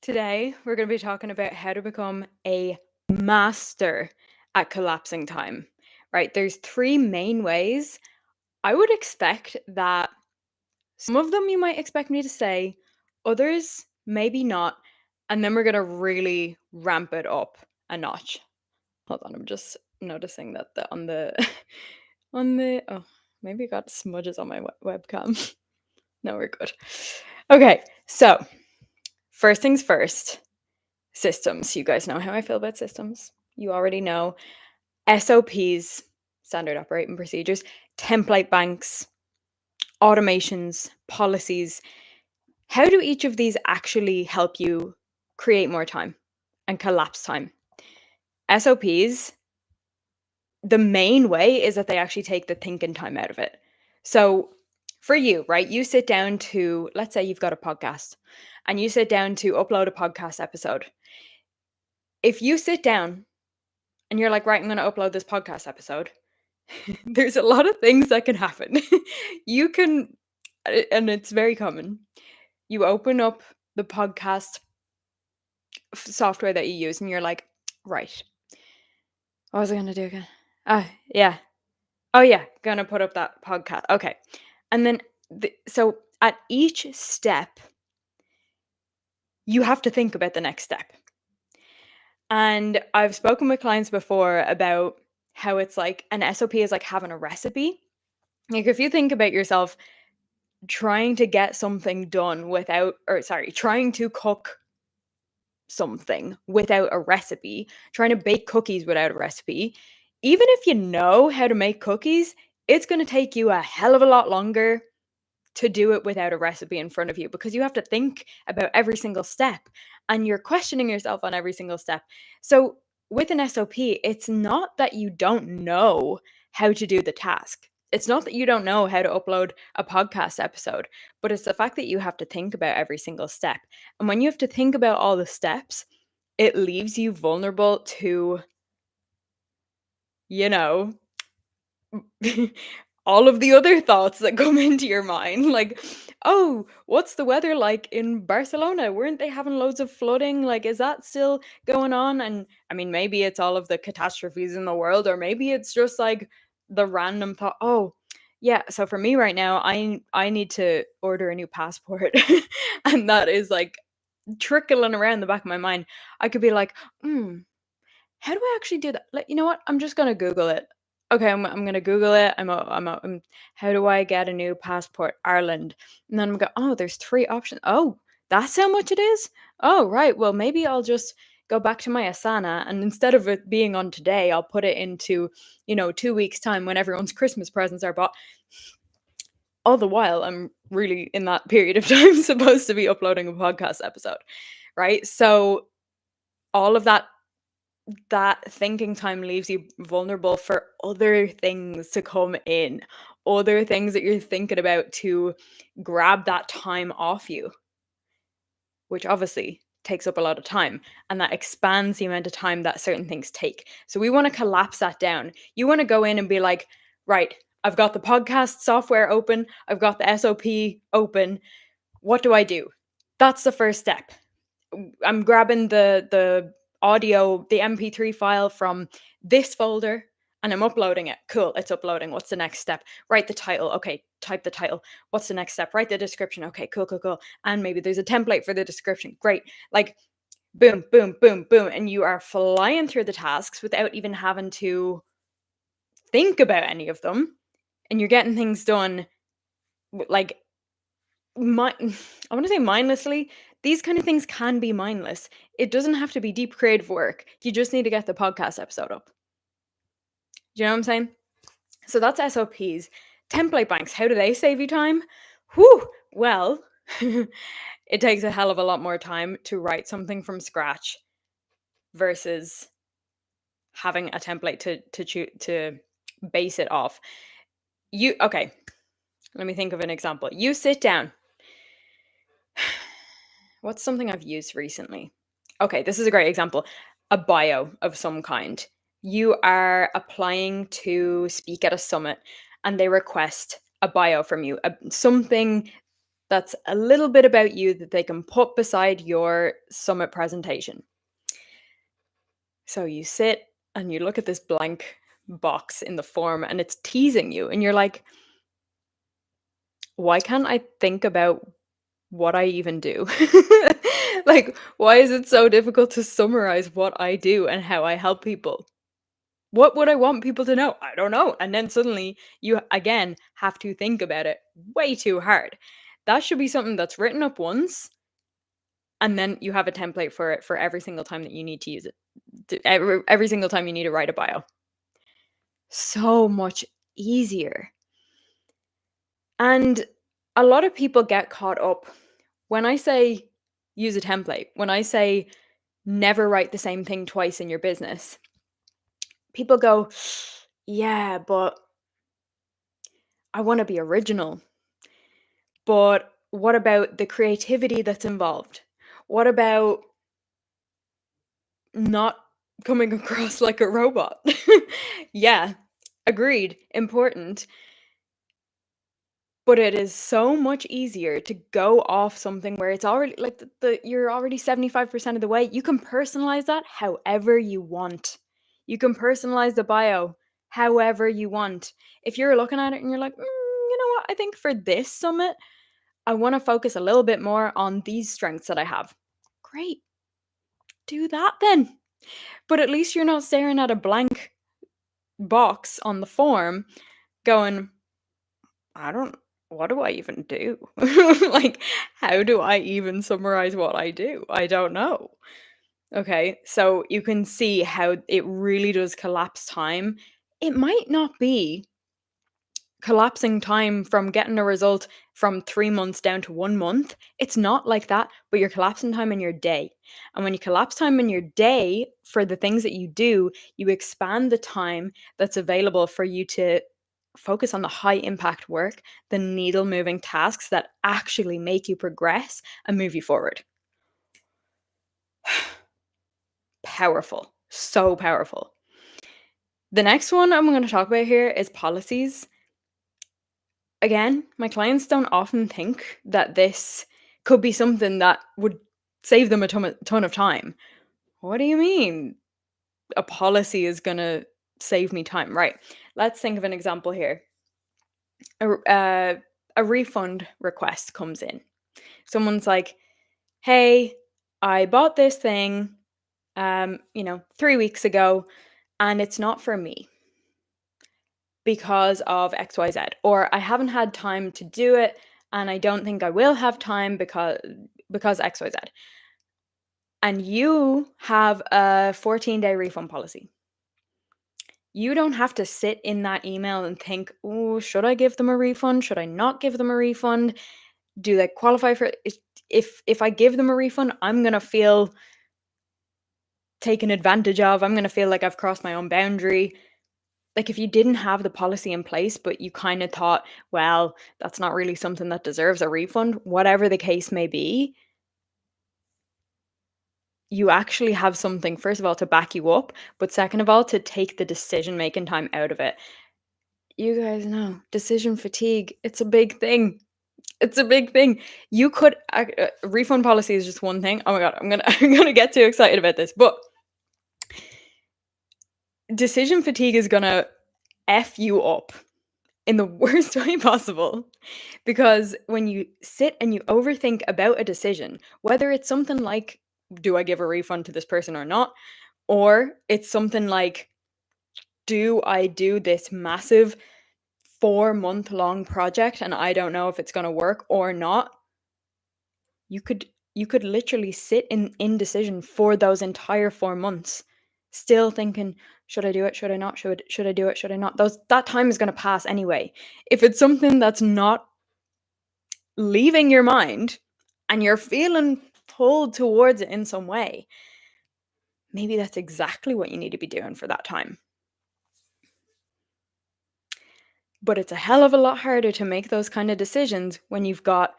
Today, we're going to be talking about how to become a master at collapsing time, right? There's three main ways. I would expect that some of them you might expect me to say, others maybe not. And then we're going to really ramp it up a notch. Hold on, I'm just noticing that on the oh, maybe I got smudges on my webcam. No, we're good. Okay, so first things first. Systems. You guys know how I feel about systems. You already know SOPs, standard operating procedures, template banks, automations, policies. How do each of these actually help you create more time and collapse time? SOPs, the main way is that they actually take the thinking time out of it. So for you, right, you sit down to, let's say you've got a podcast and you sit down to upload a podcast episode. If you sit down and you're like, right, I'm going to upload this podcast episode, there's a lot of things that can happen. You can, and it's very common, you open up the podcast software that you use and you're like, right, what was I going to do again? Yeah. Oh, yeah, going to put up that podcast. Okay. And then, so at each step, you have to think about the next step. And I've spoken with clients before about how it's like an SOP is like having a recipe. Like if you think about yourself trying to get something done without, or sorry, trying to cook something without a recipe, trying to bake cookies without a recipe, even if you know how to make cookies, it's going to take you a hell of a lot longer to do it without a recipe in front of you because you have to think about every single step and you're questioning yourself on every single step. So, with an SOP, it's not that you don't know how to do the task. It's not that you don't know how to upload a podcast episode, but it's the fact that you have to think about every single step. And when you have to think about all the steps, it leaves you vulnerable to, you know, all of the other thoughts that come into your mind. Like, oh, what's the weather like in Barcelona? Weren't they having loads of flooding? Like, is that still going on? And I mean, maybe it's all of the catastrophes in the world, or maybe it's just like the random thought, oh, yeah, so for me right now, I need to order a new passport. And that is like trickling around the back of my mind. I could be like, how do I actually do that? Like, you know what? I'm just gonna Google it. Okay, I'm gonna Google it. How do I get a new passport? Ireland. And then I'm go, oh, there's three options. Oh, that's how much it is? Oh, right. Well, maybe I'll just go back to my Asana and instead of it being on today, I'll put it into, 2 weeks' time when everyone's Christmas presents are bought. All the while, I'm really in that period of time supposed to be uploading a podcast episode, right? So all of that thinking time leaves you vulnerable for other things to come in, other things that you're thinking about to grab that time off you, which obviously takes up a lot of time and that expands the amount of time that certain things take. So we want to collapse that down. You want to go in and be like, right, I've got the podcast software open, I've got the SOP open. What do I do? That's the first step. I'm grabbing the audio, the MP3 file from this folder and I'm uploading it. Cool, it's uploading. What's the next step? Write the title. Okay, type the title. What's the next step? Write the description. Okay, cool, cool, cool. And maybe there's a template for the description. Great. Like boom, boom, boom, boom. And you are flying through the tasks without even having to think about any of them. And you're getting things done like I want to say mindlessly. These kind of things can be mindless. It doesn't have to be deep creative work. You just need to get the podcast episode up. Do you know what I'm saying? So that's SOPs. Template banks, how do they save you time? Whew. Well, it takes a hell of a lot more time to write something from scratch versus having a template to base it off. Okay, let me think of an example. You sit down. What's something I've used recently? Okay, this is a great example. A bio of some kind. You are applying to speak at a summit and they request a bio from you, something that's a little bit about you that they can put beside your summit presentation. So you sit and you look at this blank box in the form and it's teasing you, and you're like, why can't I think about what I even do? Like, why is it so difficult to summarize what I do and how I help people? What would I want people to know? I don't know. And then suddenly you again have to think about it way too hard. That should be something that's written up once, and then you have a template for it for every single time that you need to use it. Every single time you need to write a bio. So much easier. And a lot of people get caught up when I say use a template, when I say never write the same thing twice in your business. People go, yeah, but I want to be original. But what about the creativity that's involved? What about not coming across like a robot? Yeah, agreed, important. But it is so much easier to go off something where it's already like you're already 75% of the way. You can personalize that however you want. You can personalize the bio however you want. If you're looking at it and you're like, you know what? I think for this summit, I want to focus a little bit more on these strengths that I have. Great. Do that then. But at least you're not staring at a blank box on the form going, I don't, what do I even do? Like, how do I even summarize what I do? I don't know. Okay, so you can see how it really does collapse time. It might not be collapsing time from getting a result from 3 months down to 1 month. It's not like that, but you're collapsing time in your day. And when you collapse time in your day for the things that you do, you expand the time that's available for you to focus on the high impact work, the needle moving tasks that actually make you progress and move you forward. Powerful. So powerful. The next one I'm going to talk about here is policies. Again, my clients don't often think that this could be something that would save them a ton of time. What do you mean? A policy is going to save me time, right? Let's think of an example here. A refund request comes in. Someone's like, "Hey, I bought this thing, 3 weeks ago, and it's not for me because of XYZ, or I haven't had time to do it, and I don't think I will have time because XYZ." And you have a 14-day refund policy. You don't have to sit in that email and think, "Oh, should I give them a refund? Should I not give them a refund? Do they qualify for it? If I give them a refund, I'm gonna feel taken advantage of. I'm gonna feel like I've crossed my own boundary." Like, if you didn't have the policy in place, but you kind of thought, well, that's not really something that deserves a refund, whatever the case may be, you actually have something, first of all, to back you up, but second of all, to take the decision making time out of it. You guys know decision fatigue, it's a big thing. It's a big thing. You could refund policy is just one thing. Oh my god, I'm gonna get too excited about this, but decision fatigue is gonna f you up in the worst way possible. Because when you sit and you overthink about a decision, whether it's something like, do I give a refund to this person or not? Or it's something like, do I do this massive 4-month long project and I don't know if it's going to work or not? You could you could literally sit in indecision for those entire 4 months, still thinking, should I do it? Should I not? Should I do it? Should I not? That time is going to pass anyway. If it's something that's not leaving your mind and you're feeling pulled towards it in some way, maybe that's exactly what you need to be doing for that time. But it's a hell of a lot harder to make those kind of decisions when you've got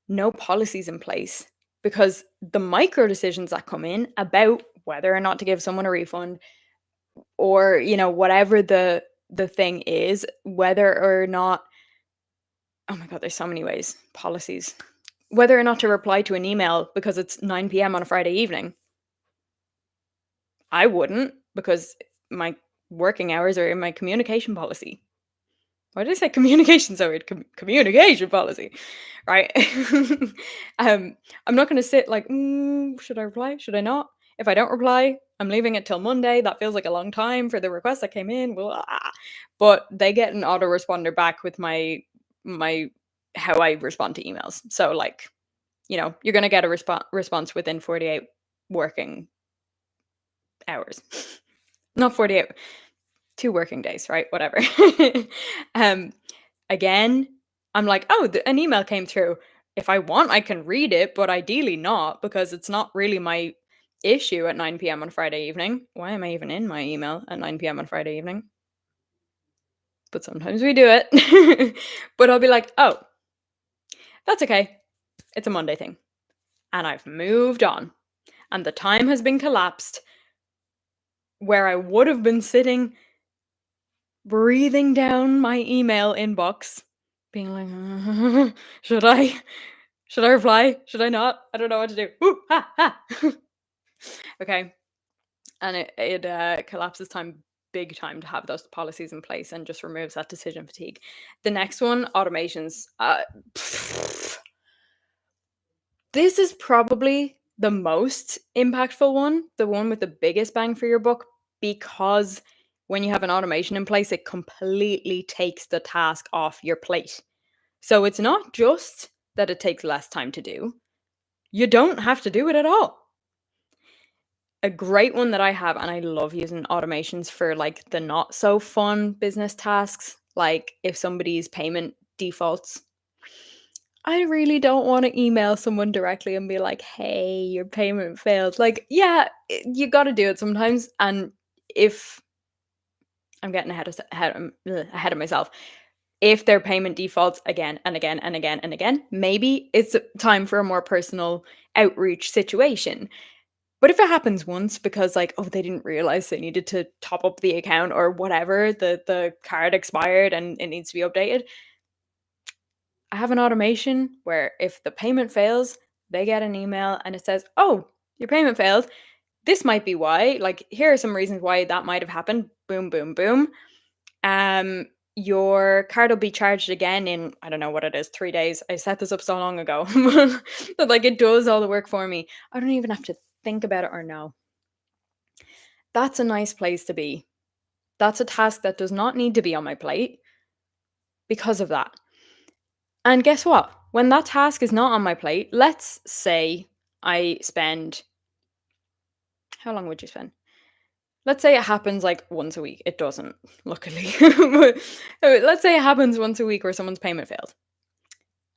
no policies in place, because the micro decisions that come in about whether or not to give someone a refund, or whatever the thing is, whether or not, oh my god, there's so many ways, policies, whether or not to reply to an email because it's 9 p.m. on a Friday evening. I wouldn't, because my working hours are in my communication policy. Why did I say communication? Sorry, communication policy, right? I'm not going to sit like, should I reply? Should I not? If I don't reply, I'm leaving it till Monday. That feels like a long time for the request that came in. Blah. But they get an autoresponder back with my how I respond to emails. So like, you're going to get a response within 48 working hours. Not 48, 2 working days, right? Whatever. um Again, I'm like, "Oh, an email came through." If I want, I can read it, but ideally not, because it's not really my issue at 9 p.m. on Friday evening. Why am I even in my email at 9 p.m. on Friday evening? But sometimes we do it. But I'll be like, "Oh, that's okay. It's a Monday thing." And I've moved on. And the time has been collapsed where I would have been sitting breathing down my email inbox, being like, "Should I? Should I reply? Should I not? I don't know what to do. Ooh, ha, ha." Okay. And it collapses time big time to have those policies in place and just removes that decision fatigue. The next one, automations. This is probably the most impactful one, the one with the biggest bang for your buck, because when you have an automation in place, it completely takes the task off your plate. So it's not just that it takes less time to do, you don't have to do it at all. A great one that I have, and I love using automations for like the not so fun business tasks, like if somebody's payment defaults. I really don't want to email someone directly and be like, "Hey, your payment failed." Like, yeah, you got to do it sometimes. And if I'm getting ahead of myself, if their payment defaults again and again and again and again, maybe it's time for a more personal outreach situation. But if it happens once because like, oh, they didn't realize they needed to top up the account or whatever, the card expired and it needs to be updated, I have an automation where if the payment fails, they get an email and it says, "Oh, your payment failed. This might be why. Like, here are some reasons why that might have happened." Boom, boom, boom. Um, your card will be charged again in, I don't know what it is, 3 days. I set this up so long ago, but like it does all the work for me. I don't even have to think about it or know. That's a nice place to be. That's a task that does not need to be on my plate because of that. And guess what? When that task is not on my plate, let's say I spend, how long would you spend? Let's say it happens like once a week. It doesn't, luckily. But let's say it happens once a week where someone's payment failed.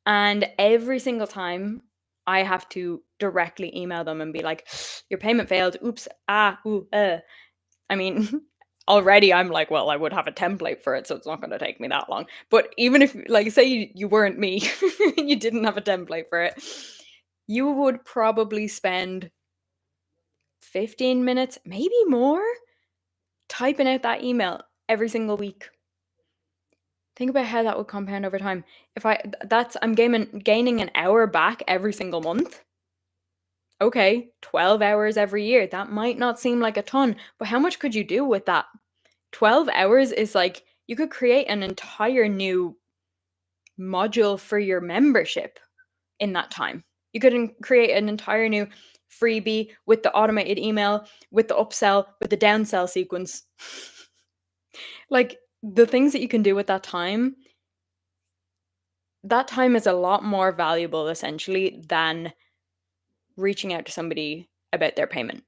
And every single time I have to directly email them and be like, "Your payment failed. Oops. I mean, already I'm like, well, I would have a template for it, so it's not going to take me that long. But even if, like, say you weren't me, you didn't have a template for it, you would probably spend 15 minutes, maybe more, typing out that email every single week. Think about how that would compound over time. If I'm gaining an hour back every single month. Okay, 12 hours every year. That might not seem like a ton, but how much could you do with that? 12 hours is like you could create an entire new module for your membership in that time. You could create an entire new freebie with the automated email, with the upsell, with the downsell sequence. Like the things that you can do with that time is a lot more valuable essentially than reaching out to somebody about their payment.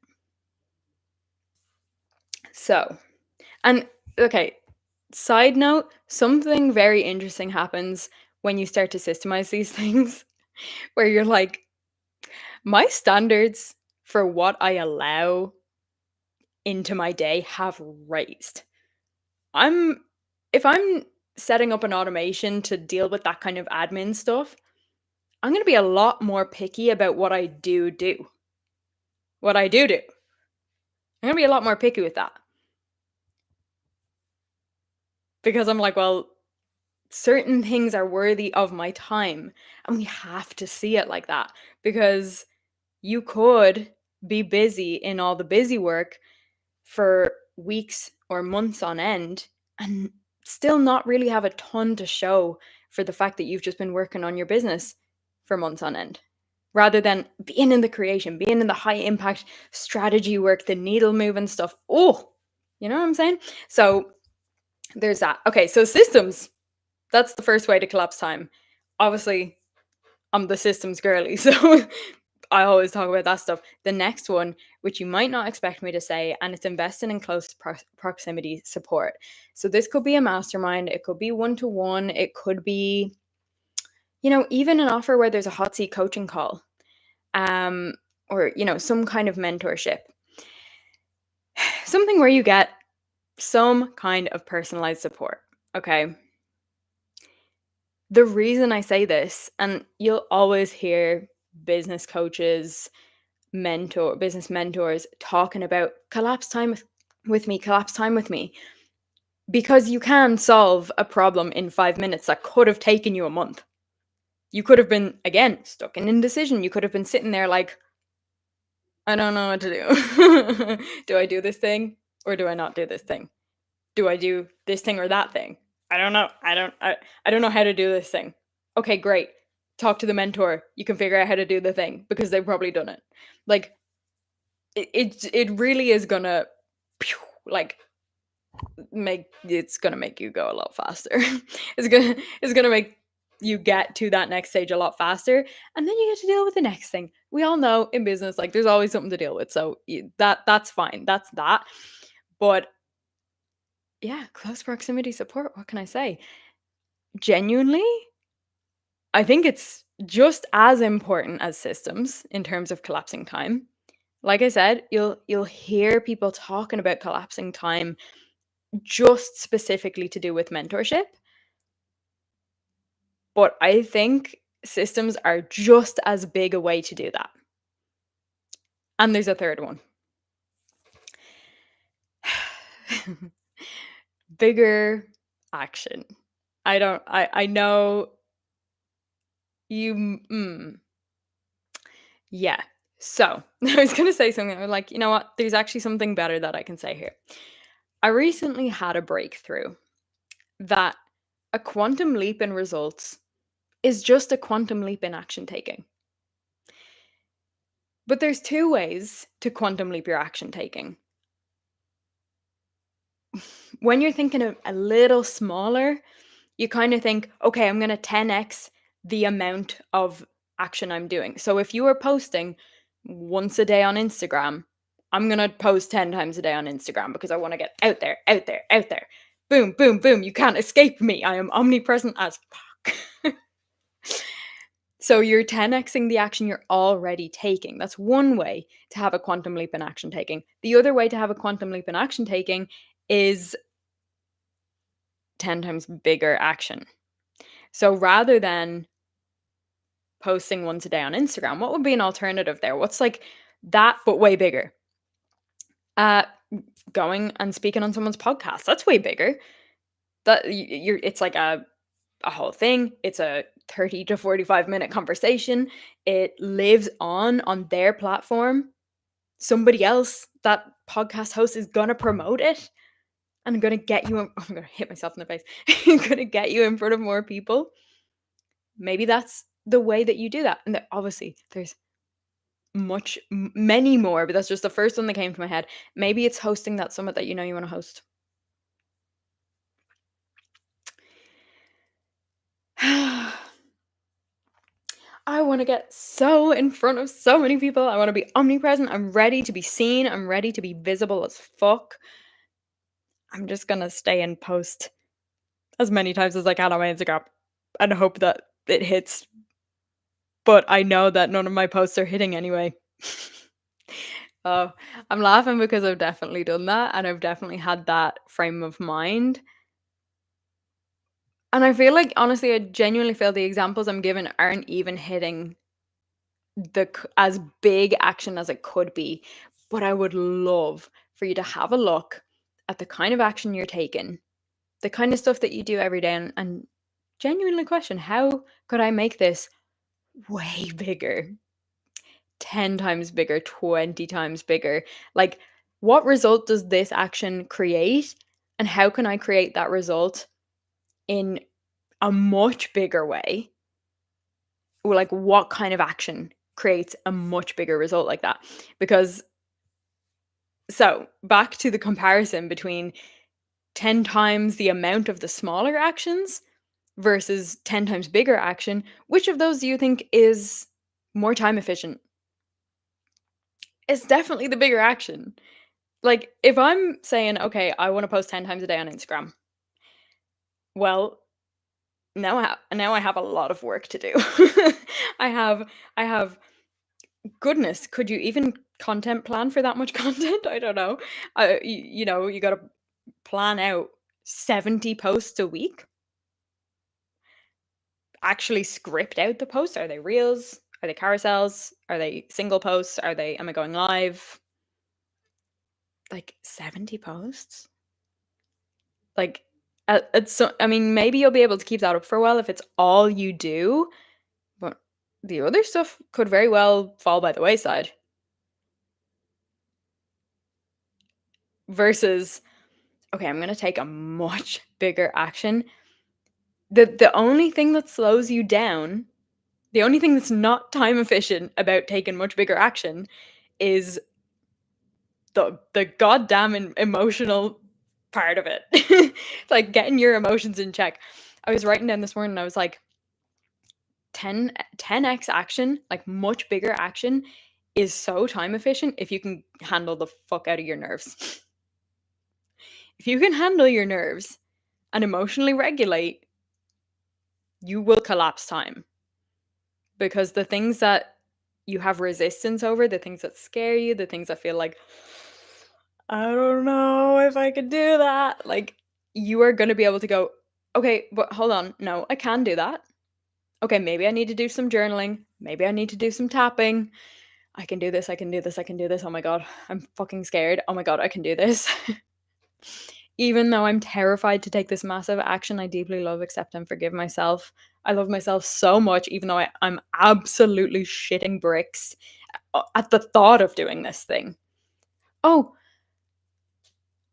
So, and okay, side note, something very interesting happens when you start to systemize these things where you're like, my standards for what I allow into my day have raised. I'm if I'm setting up an automation to deal with that kind of admin stuff, I'm going to be a lot more picky about what I do. What I do. I'm going to be a lot more picky with that. Because I'm like, well, certain things are worthy of my time. And we have to see it like that because you could be busy in all the busy work for weeks or months on end and still not really have a ton to show for the fact that you've just been working on your business for months on end. Rather than being in the creation, being in the high impact strategy work, the needle moving stuff. Oh, you know what I'm saying? So there's that. Okay, so systems. That's the first way to collapse time. Obviously, I'm the systems girly, so I always talk about that stuff. The next one, which you might not expect me to say, and it's investing in close proximity support. So this could be a mastermind, it could be one to one, it could be, even an offer where there's a hot seat coaching call, um, or some kind of mentorship, something where you get some kind of personalized support. Okay. The reason I say this, and you'll always hear business coaches, business mentors talking about collapse time with me, because you can solve a problem in 5 minutes that could have taken you a month. You could have been, again, stuck in indecision. You could have been sitting there like, I don't know what to do. Do I do this thing or do I not do this thing? Do I do this thing or that thing? I don't know. I don't know how to do this thing. Okay, great. Talk to the mentor. You can figure out how to do the thing because they've probably done it. Like it really is gonna like it's gonna make you go a lot faster. It's gonna make you get to that next stage a lot faster, and then you get to deal with the next thing. We all know in business, like there's always something to deal with, so that's fine. That's that. But yeah, close proximity support. What can I say? Genuinely, I think it's just as important as systems in terms of collapsing time. Like I said, you'll hear people talking about collapsing time just specifically to do with mentorship. But I think systems are just as big a way to do that. And there's a third one. Bigger action. I know you yeah. So, I was going to say something. I'm like, you know what? There's actually something better that I can say here. I recently had a breakthrough that a quantum leap in results is just a quantum leap in action taking. But there's two ways to quantum leap your action taking. When you're thinking of a little smaller, you kind of think, okay, I'm going to 10x the amount of action I'm doing. So if you were posting once a day on Instagram, I'm going to post 10 times a day on Instagram because I want to get out there, out there, out there. Boom, boom, boom. You can't escape me. I am omnipresent as fuck. So you're 10xing the action you're already taking. That's one way to have a quantum leap in action taking. The other way to have a quantum leap in action taking is 10 times bigger action. So rather than posting once a day on Instagram, what would be an alternative there? What's like that, but way bigger? Going and speaking on someone's podcast. That's way bigger. It's like a whole thing. It's a 30 to 45-minute conversation. It lives on their platform. Somebody else, that podcast host, is gonna promote it and gonna get you. I'm gonna hit myself in the face. Gonna get you in front of more people. Maybe that's the way that you do that. And obviously, there's many more, but that's just the first one that came to my head. Maybe it's hosting that summit that you want to host. I want to get so in front of so many people. I want to be omnipresent. I'm ready to be seen. I'm ready to be visible as fuck. I'm just going to stay and post as many times as I can on my Instagram and hope that it hits. But I know that none of my posts are hitting anyway. Oh, I'm laughing because I've definitely done that and I've definitely had that frame of mind. And I feel like, honestly, I genuinely feel the examples I'm giving aren't even hitting as big action as it could be. But I would love for you to have a look at the kind of action you're taking, the kind of stuff that you do every day, and genuinely question, how could I make this way bigger? 10 times bigger, 20 times bigger. Like, what result does this action create? And how can I create that result in a much bigger way? Or like, what kind of action creates a much bigger result like that? Because, so back to the comparison between 10 times the amount of the smaller actions versus 10 times bigger action, which of those do you think is more time efficient? It's definitely the bigger action. Like, if I'm saying, "Okay, I wanna post 10 times a day on Instagram," well, now I have a lot of work to do. I have I have goodness, could you even content plan for that much content? I don't know. You gotta plan out 70 posts a week, actually script out the posts. Are they reels? Are they carousels? Are they single posts? Am I going live? Like, 70 posts? Like, I mean, maybe you'll be able to keep that up for a while if it's all you do, but the other stuff could very well fall by the wayside. Versus, okay, I'm gonna take a much bigger action. The only thing that slows you down, the only thing that's not time efficient about taking much bigger action is the goddamn emotional part of it. Like, getting your emotions in check. I was writing down this morning, and I was like, 10x action, like much bigger action, is so time efficient if you can handle the fuck out of your nerves. If you can handle your nerves and emotionally regulate, you will collapse time. Because the things that you have resistance over, the things that scare you, the things that feel like, I don't know if I could do that, like, you are going to be able to go, okay, but hold on, no, I can do that. Okay, maybe I need to do some journaling. Maybe I need to do some tapping. I can do this, I can do this, I can do this. Oh my god, I'm fucking scared. Oh my god, I can do this. Even though I'm terrified to take this massive action, I deeply love, accept, and forgive myself. I love myself so much, even though I'm absolutely shitting bricks at the thought of doing this thing. Oh,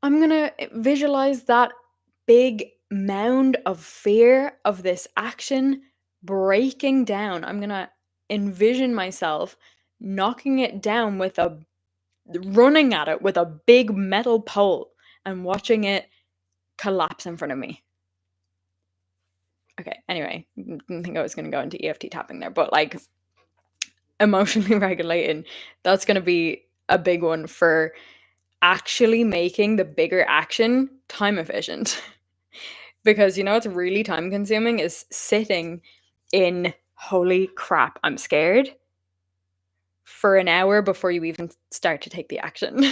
I'm gonna visualize that big mound of fear of this action breaking down. I'm gonna envision myself knocking it down with running at it with a big metal pole and watching it collapse in front of me. Okay, anyway, didn't think I was gonna go into EFT tapping there, but like, emotionally regulating, that's gonna be a big one for actually making the bigger action time efficient. Because you know what's really time consuming is sitting in holy crap, I'm scared for an hour before you even start to take the action.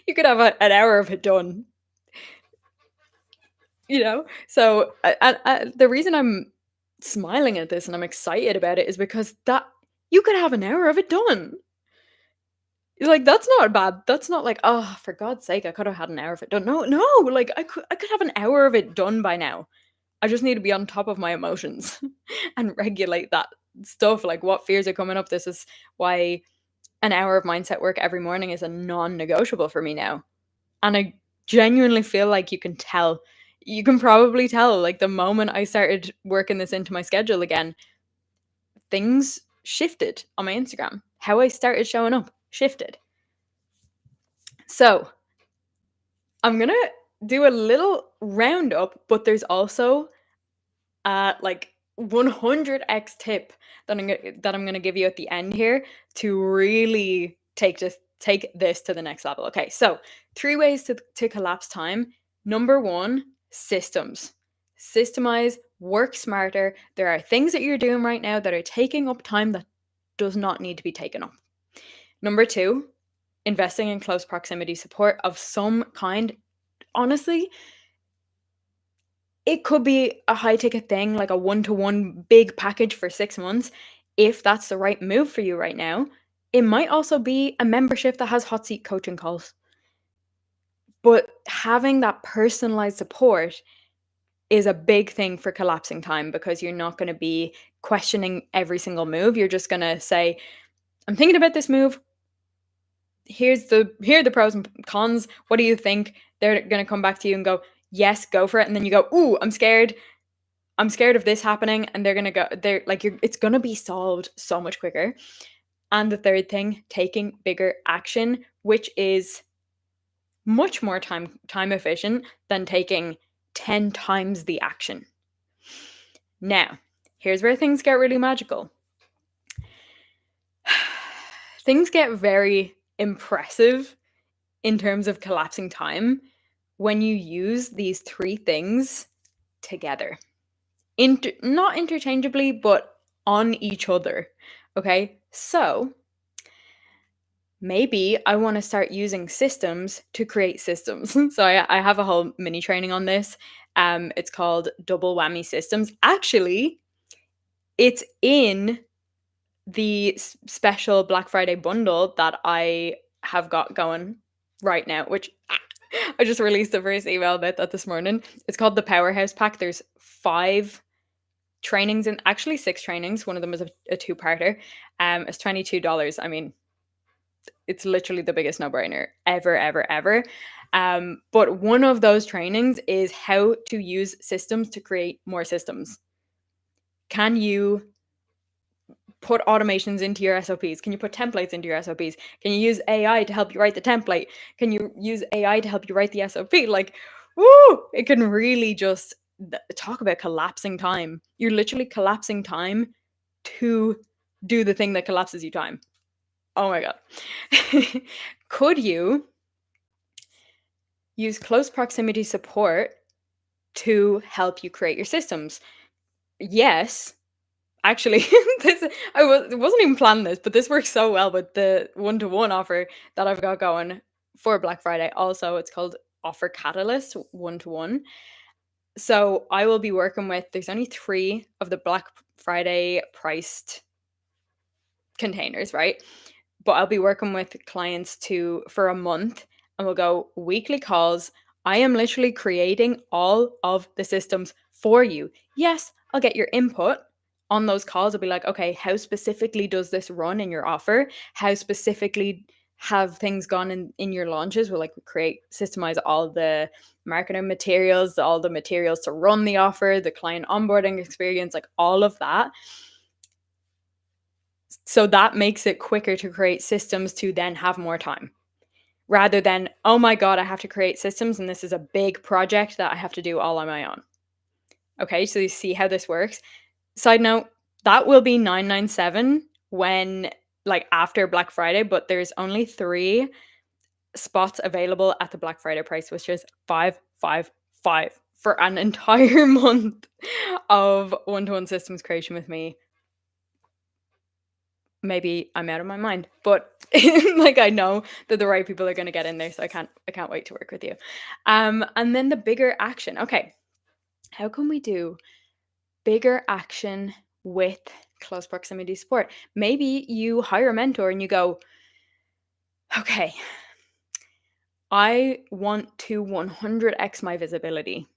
You could have an hour of it done, you know? So the reason I'm smiling at this and I'm excited about it is because that you could have an hour of it done. Like, that's not bad. That's not like, oh, for God's sake, I could have had an hour of it done. No, no, like I could have an hour of it done by now. I just need to be on top of my emotions and regulate that stuff. Like, what fears are coming up? This is why an hour of mindset work every morning is a non-negotiable for me now. And I genuinely feel like you can tell. You can probably tell, like, the moment I started working this into my schedule again, things shifted on my Instagram. How I started showing up shifted. So, I'm gonna do a little roundup, but there's also like 100x tip that I'm gonna give you at the end here to really take this to the next level. Okay, so 3 ways to collapse time. Number one, systems. Systemize, work smarter. There are things that you're doing right now that are taking up time that does not need to be taken up. Number two, investing in close proximity support of some kind. Honestly, it could be a high ticket thing, like a one-to-one big package for 6 months, if that's the right move for you right now. It might also be a membership that has hot seat coaching calls. But having that personalized support is a big thing for collapsing time, because you're not going to be questioning every single move. You're just going to say, I'm thinking about this move. Here are the pros and cons. What do you think? They're going to come back to you and go, yes, go for it. And then you go, ooh, I'm scared. I'm scared of this happening. And they're like, it's going to be solved so much quicker. And the third thing, taking bigger action, which is much more time efficient than taking 10 times the action. Now, here's where things get really magical. Things get very impressive in terms of collapsing time when you use these three things together. Not interchangeably, but on each other. Okay, so maybe I want to start using systems to create systems. So I have a whole mini training on this. It's called Double Whammy Systems. Actually, it's in the special Black Friday bundle that I have got going right now, which I just released the first email about that this morning. It's called the Powerhouse Pack. There's 5 trainings, and actually 6 trainings. One of them is a two-parter. It's $22. I mean, it's literally the biggest no-brainer ever. But one of those trainings is how to use systems to create more systems. Can you put automations into your SOPs? Can you put templates into your SOPs? Can you use AI to help you write the template? Can you use AI to help you write the SOP? Like, woo! It can really just talk about collapsing time. You're literally collapsing time to do the thing that collapses you time. Oh my God. Could you use close proximity support to help you create your systems? Yes. Actually, it wasn't even planning this, but this works so well with the one-to-one offer that I've got going for Black Friday. Also, it's called Offer Catalyst one-to-one. So I will be working with, there's only 3 of the Black Friday priced containers, right? But I'll be working with clients for a month, and we'll go weekly calls. I am literally creating all of the systems for you. Yes, I'll get your input on those calls. I'll be like, okay, how specifically does this run in your offer? How specifically have things gone in your launches? We'll systemize all the marketing materials, all the materials to run the offer, the client onboarding experience, like all of that. So that makes it quicker to create systems to then have more time, rather than, oh my God, I have to create systems and this is a big project that I have to do all on my own. Okay, so you see how this works. Side note, that will be $997 when, like, after Black Friday, but there's only 3 spots available at the Black Friday price, which is $555 for an entire month of one-to-one systems creation with me. Maybe I'm out of my mind, but like, I know that the right people are going to get in there, so I can't wait to work with you. And then the bigger action. Okay, how can we do bigger action with close proximity support? Maybe you hire a mentor and you go, okay, I want to 100x my visibility.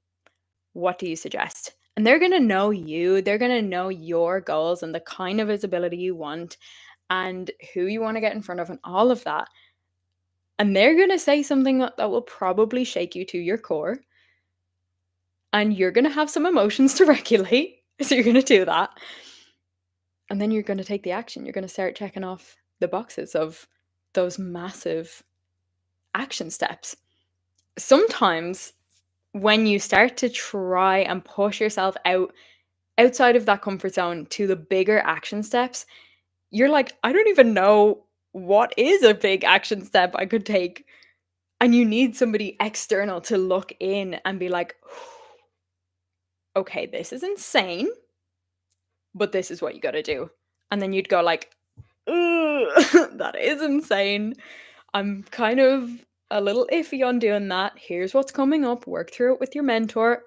What do you suggest? And they're going to know you. They're going to know your goals and the kind of visibility you want and who you want to get in front of and all of that. And they're going to say something that will probably shake you to your core. And you're going to have some emotions to regulate. So you're going to do that. And then you're going to take the action. You're going to start checking off the boxes of those massive action steps. Sometimes when you start to try and push yourself outside of that comfort zone to the bigger action steps, you're like, I don't even know what is a big action step I could take. And you need somebody external to look in and be like, okay, this is insane, but this is what you got to do. And then you'd go like, that is insane. I'm kind of a little iffy on doing that. Here's what's coming up. Work through it with your mentor.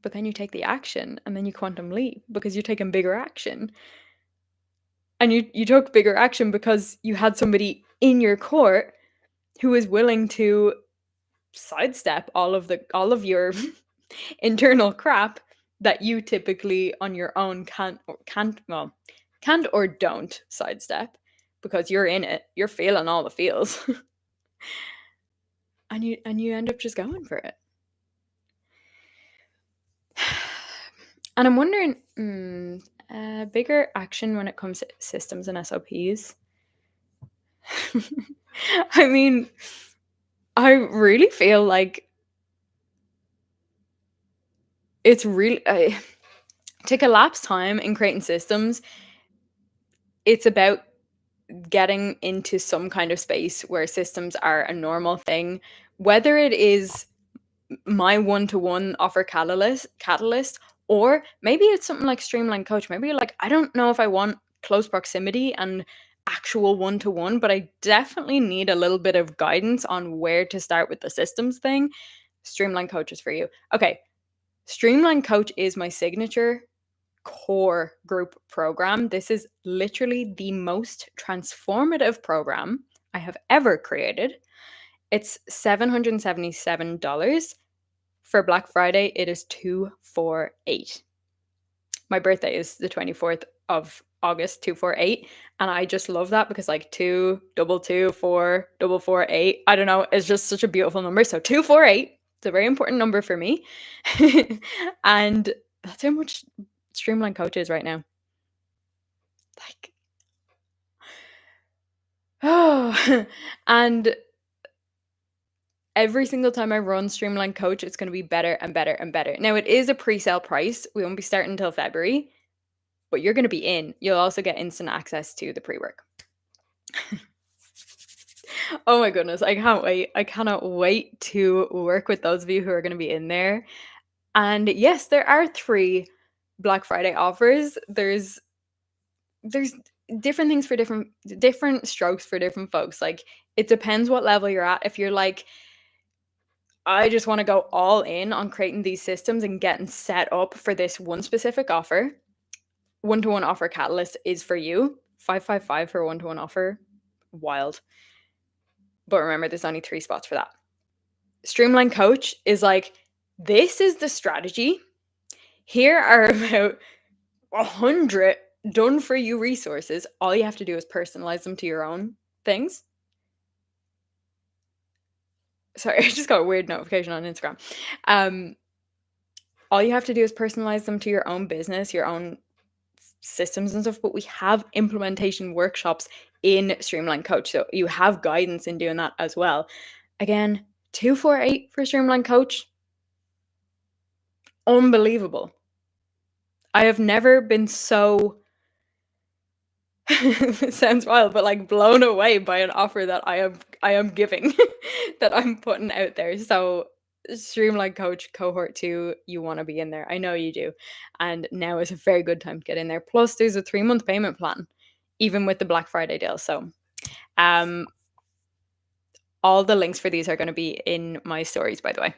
But then you take the action and then you quantum leap because you're taking bigger action. And you took bigger action because you had somebody in your court who is willing to sidestep all of your internal crap that you typically on your own can't or don't sidestep because you're in it. You're feeling all the feels. And you end up just going for it. And I'm wondering, bigger action when it comes to systems and SOPs. I mean, I really feel like it's really to collapse time in creating systems. It's about getting into some kind of space where systems are a normal thing, whether it is my one-to-one offer catalyst, or maybe it's something like Streamline Coach. Maybe you're like, I don't know if I want close proximity and actual one-to-one, but I definitely need a little bit of guidance on where to start with the systems thing. Streamline Coach is for you. Okay, Streamline Coach is my signature core group program. This is literally the most transformative program I have ever created. It's $777. For Black Friday, it is 248. My birthday is the 24th of August, 248. And I just love that because like 2, double 2, 4, double 4, 8. I don't know. It's just such a beautiful number. So 248. It's a very important number for me. And that's how much Streamline Coach is right now. Like, oh, and every single time I run Streamline Coach, it's going to be better and better and better. Now, it is a pre-sale price. We won't be starting until February, but you're going to be in. You'll also get instant access to the pre-work. Oh my goodness, I can't wait. I cannot wait to work with those of you who are going to be in there. And yes, there are 3 Black Friday offers. There's different things for different strokes for different folks. Like, it depends what level you're at. If you're like, I just want to go all in on creating these systems and getting set up for this one specific offer, one-to-one offer catalyst is for you. 555 for a one-to-one offer. Wild. But remember, there's only 3 spots for that. Streamline Coach is like, this is the strategy. Here are about 100 done for you resources. All you have to do is personalize them to your own things. Sorry, I just got a weird notification on Instagram. All you have to do is personalize them to your own business, your own systems and stuff. But we have implementation workshops in Streamline Coach, so you have guidance in doing that as well. Again, 248 for Streamline Coach. Unbelievable. I have never been so it sounds wild, but like blown away by an offer that I am giving, that I'm putting out there. So Streamline Coach cohort 2, you want to be in there. I know you do. And now is a very good time to get in there. Plus there's a 3-month payment plan, even with the Black Friday deal. So all the links for these are going to be in my stories, by the way.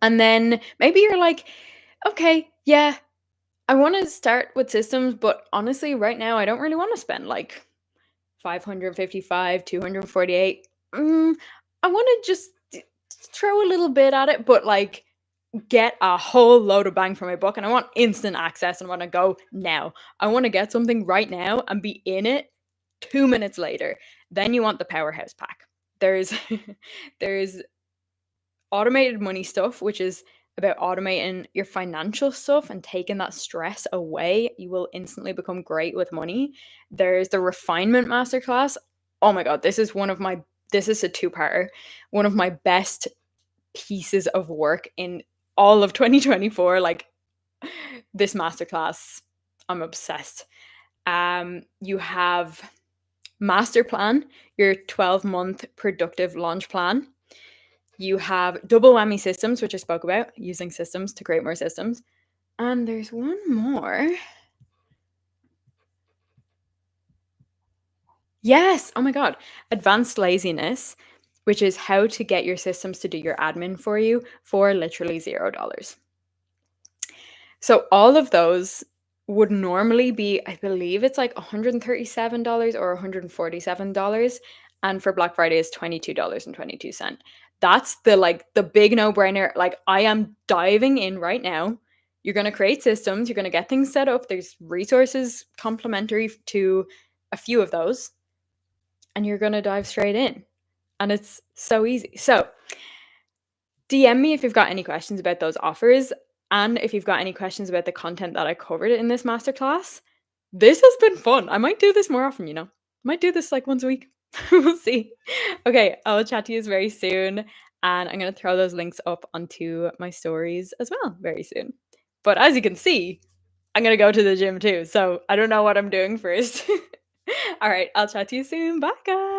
And then maybe you're like, okay, yeah, I want to start with systems, but honestly, right now, I don't really want to spend like 555, 248. I want to just throw a little bit at it, but like get a whole load of bang for my buck. And I want instant access and want to go now. I want to get something right now and be in it 2 minutes later. Then you want the powerhouse pack. There's there's automated money stuff, which is about automating your financial stuff and taking that stress away. You will instantly become great with money. There's the refinement masterclass. Oh my god, this is a two-parter. One of my best pieces of work in all of 2024. Like, this masterclass, I'm obsessed. You have master plan, your 12-month productive launch plan. You have double whammy systems, which I spoke about, using systems to create more systems. And there's one more. Yes. Oh my God. Advanced laziness, which is how to get your systems to do your admin for you for literally $0. So all of those would normally be, I believe it's like $137 or $147. and for Black Friday is $22.22. That's the big no-brainer. Like, I am diving in right now. You're gonna create systems, you're gonna get things set up. There's resources complementary to a few of those, and you're gonna dive straight in. And it's so easy. So DM me if you've got any questions about those offers and if you've got any questions about the content that I covered in this masterclass. This has been fun. I might do this more often, you know. Might do this like once a week. We'll see. Okay, I'll chat to you very soon. And I'm going to throw those links up onto my stories as well very soon. But as you can see, I'm going to go to the gym too. So I don't know what I'm doing first. All right, I'll chat to you soon. Bye, guys.